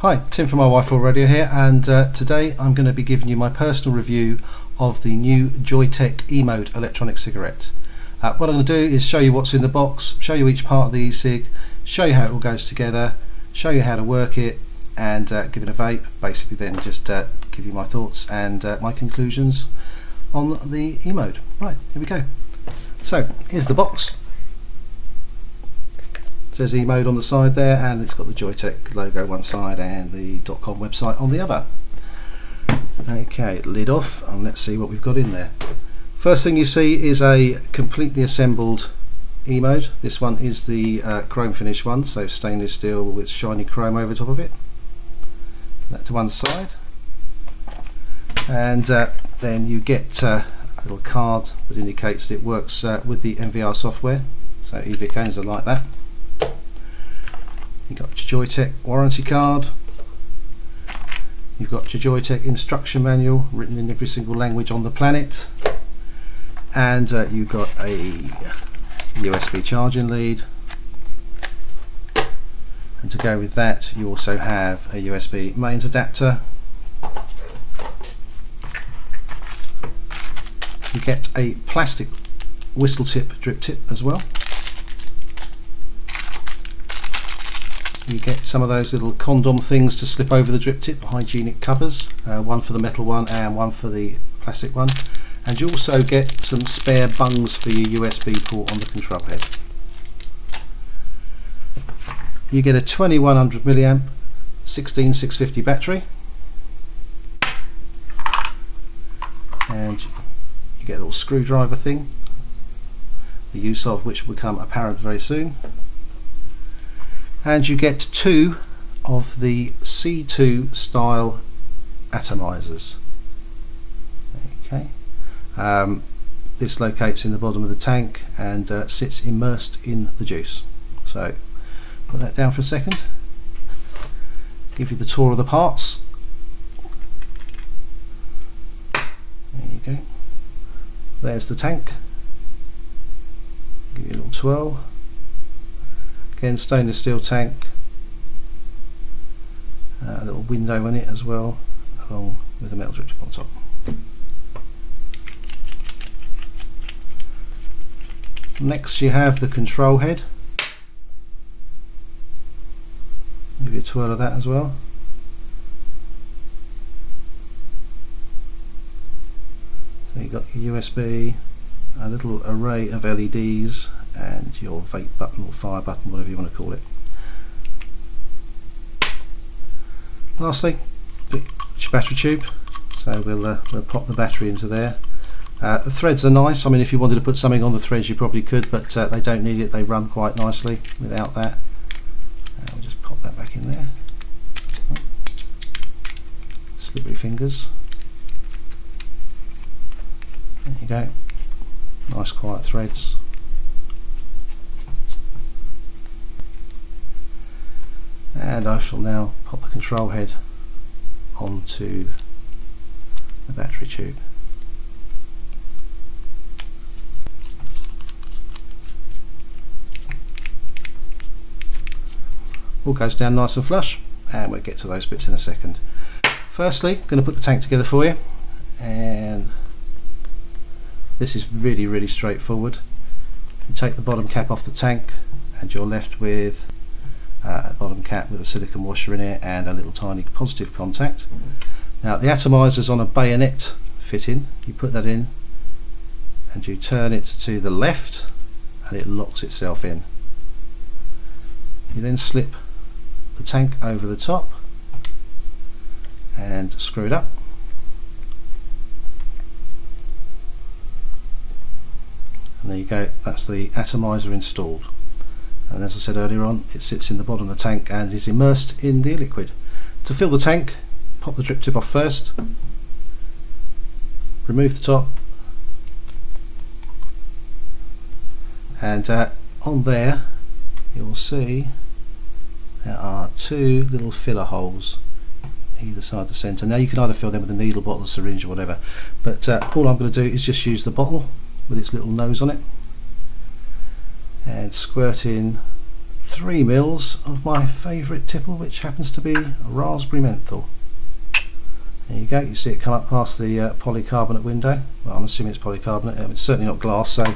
Hi, Tim from iWiFi Radio here, and today I'm going to be giving you my personal review of the new Joyetech eMode electronic cigarette. What I'm going to do is show you what's in the box, show you each part of the E-Cig, show you how it all goes together, show you how to work it, and give it a vape. Basically then just give you my thoughts and my conclusions on the eMode. Right, here we go. So here's the box. It says eMode on the side there, and it's got the Joyetech logo one side and the .com website on the other. Okay, lid off, and let's see what we've got in there. First thing you see is a completely assembled eMode. This one is the chrome finish one, so stainless steel with shiny chrome over top of it. That to one side, and then you get a little card that indicates that it works with the MVR software, so E-Cig are like that. You've got your Joyetech warranty card, you've got your Joyetech instruction manual written in every single language on the planet, and you've got a USB charging lead, and to go with that you also have a USB mains adapter. You get a plastic whistle tip drip tip as well. You get some of those little condom things to slip over the drip tip, hygienic covers, one for the metal one and one for the plastic one, and you also get some spare bungs for your USB port on the control head. You get a 2100 milliamp 16650 battery, and you get a little screwdriver thing, the use of which will become apparent very soon. And you get two of the C2 style atomizers. Okay, this locates in the bottom of the tank and sits immersed in the juice. So put that down for a second, give you the tour of the parts. There you go, there's the tank, give you a little twirl. Again, stainless steel tank, a little window in it as well, along with a metal drip tip on top. Next you have the control head. Give you a twirl of that as well. So you've got your USB, a little array of LEDs, and your vape button or fire button, whatever you want to call it. Lastly, your battery tube. So we'll pop the battery into there. The threads are nice. I mean, if you wanted to put something on the threads you probably could, but they don't need it. They run quite nicely without that. We'll just pop that back in there. Slippery fingers. There you go. Nice quiet threads. And I shall now pop the control head onto the battery tube. All goes down nice and flush, and we'll get to those bits in a second. Firstly, I'm going to put the tank together for you, and this is really straightforward. You take the bottom cap off the tank and you're left with a bottom cap with a silicone washer in it and a little tiny positive contact. Now the atomizer on a bayonet fitting. You put that in and you turn it to the left and it locks itself in. You then slip the tank over the top and screw it up. And there you go, that's the atomizer installed. And as I said earlier on, it sits in the bottom of the tank and is immersed in the liquid. To fill the tank, pop the drip tip off first, remove the top, and on there you'll see there are two little filler holes either side of the centre. Now you can either fill them with a needle, bottle, syringe or whatever, but all I'm going to do is just use the bottle with its little nose on it and squirt in 3 mils of my favourite tipple, which happens to be raspberry menthol. There you go, you see it come up past the polycarbonate window. Well, I'm assuming it's polycarbonate, it's certainly not glass, so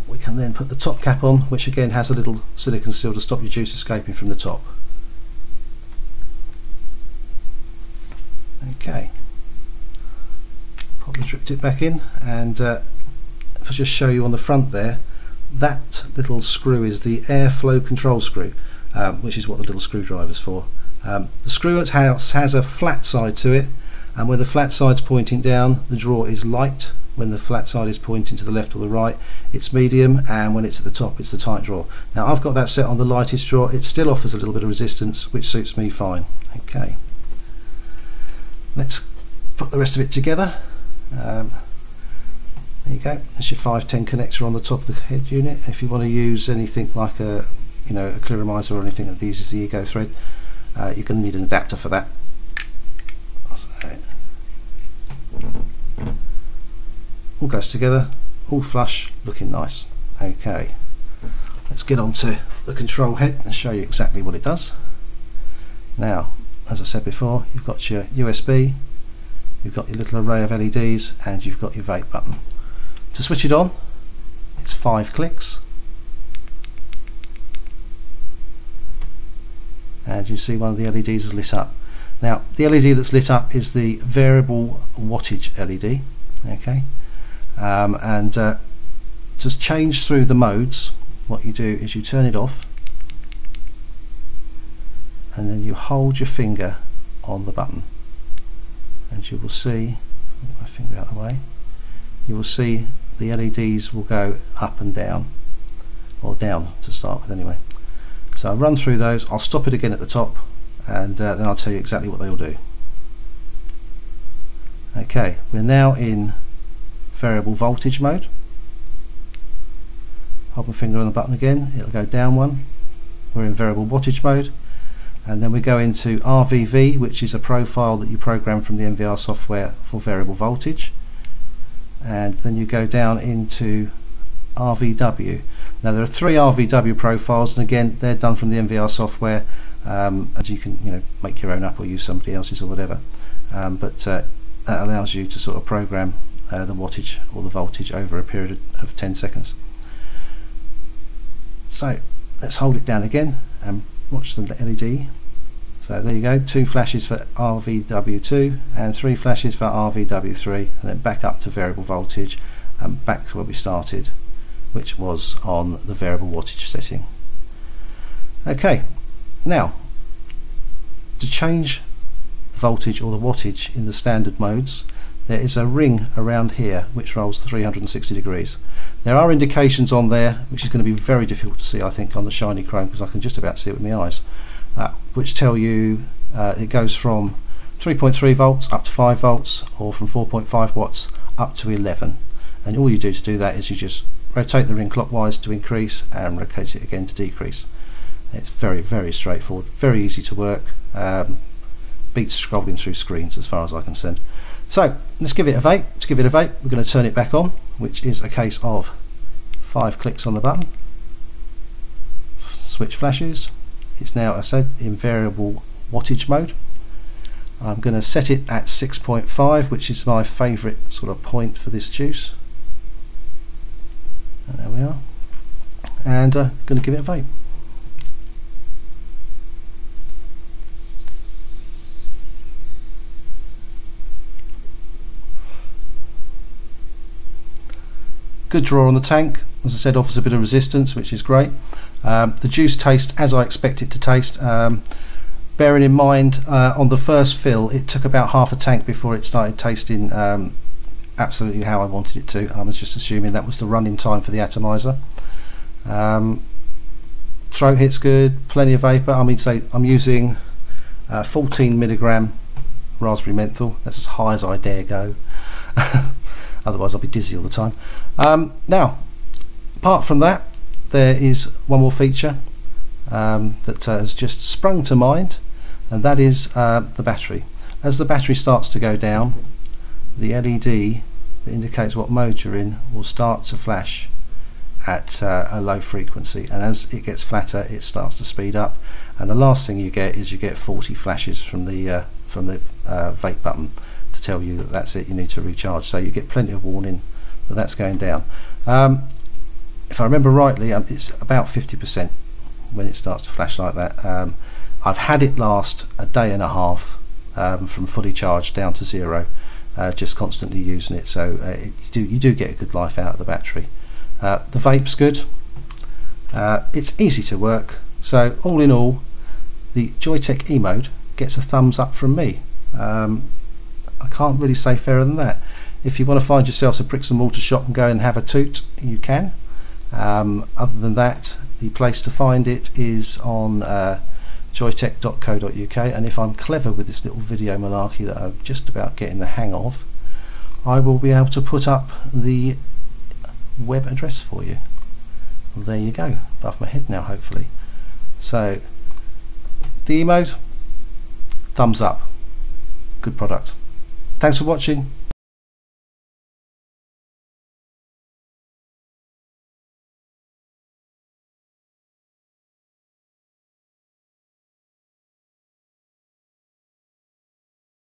we can then put the top cap on, which again has a little silicone seal to stop your juice escaping from the top. Okay, pop the drip tip back in, and if I just show you on the front there, that little screw is the airflow control screw, which is what the little screwdriver's for. The screw at house has a flat side to it, and when the flat side's pointing down, the draw is light. When the flat side is pointing to the left or the right, it's medium, and when it's at the top, it's the tight draw. Now I've got that set on the lightest draw. It still offers a little bit of resistance, which suits me fine. Okay, let's put the rest of it together. There you go, that's your 510 connector on the top of the head unit. If you want to use anything like a clearomizer or anything that uses the Ego thread, you're going to need an adapter for that. So, all goes together, all flush, looking nice. Okay, let's get on to the control head and show you exactly what it does. Now, as I said before, you've got your USB, you've got your little array of LEDs, and you've got your vape button. To switch it on, it's 5 clicks, and you see one of the LEDs is lit up. Now, the LED that's lit up is the variable wattage LED. Okay, and to change through the modes, what you do is you turn it off, and then you hold your finger on the button, and you will see, move my finger out of the way, you will see the LEDs will go up and down, or down to start with anyway. So I'll run through those, I'll stop it again at the top, and then I'll tell you exactly what they will do. Okay, we're now in variable voltage mode. Hold my finger on the button again, it'll go down one. We're in variable wattage mode, and then we go into RVV, which is a profile that you program from the NVR software for variable voltage, and then you go down into RVW. Now there are 3 RVW profiles, and again they're done from the NVR software, and you can make your own up or use somebody else's or whatever, but that allows you to sort of program the wattage or the voltage over a period of 10 seconds. So let's hold it down again and watch the LED. So there you go, 2 flashes for RVW2 and 3 flashes for RVW3, and then back up to variable voltage and back to where we started, which was on the variable wattage setting. Okay, now to change the voltage or the wattage in the standard modes, there is a ring around here which rolls 360 degrees. There are indications on there, which is going to be very difficult to see I think on the shiny chrome, because I can just about see it with my eyes, which tell you it goes from 3.3 volts up to 5 volts, or from 4.5 watts up to 11, and all you do to do that is you just rotate the ring clockwise to increase and rotate it again to decrease. It's very, very straightforward, very easy to work, beats scrolling through screens as far as I can see. So let's give it a vape. To give it a vape, we're going to turn it back on, which is a case of 5 clicks on the button, switch flashes. It's now, as I said, in variable wattage mode. I'm going to set it at 6.5, which is my favourite sort of point for this juice. And there we are, and going to give it a vape. Good draw on the tank, as I said, offers a bit of resistance, which is great. The juice tastes as I expect it to taste, bearing in mind on the first fill it took about half a tank before it started tasting absolutely how I wanted it to. I was just assuming that was the run-in time for the atomizer. Throat hit's good, plenty of vapor. I mean, say I'm using 14 milligram raspberry menthol. That's as high as I dare go. Otherwise I'll be dizzy all the time. Now, apart from that, there is one more feature that has just sprung to mind, and that is the battery. As the battery starts to go down, the LED that indicates what mode you're in will start to flash, at a low frequency, and as it gets flatter it starts to speed up, and the last thing you get is you get 40 flashes from the vape button to tell you that that's it, you need to recharge. So you get plenty of warning that that's going down. If I remember rightly, it's about 50% when it starts to flash like that. I've had it last a day and a half from fully charged down to 0, just constantly using it, so you do get a good life out of the battery. The vape's good, it's easy to work, so all in all the Joyetech eMode gets a thumbs up from me. I can't really say fairer than that. If you want to find yourself a bricks and mortar shop and go and have a toot, you can. Other than that, the place to find it is on joyetech.co.uk, and if I'm clever with this little video malarkey that I'm just about getting the hang of, I will be able to put up the web address for you. Well, there you go, above my head now hopefully. So the eMode, thumbs up, good product. Thanks for watching.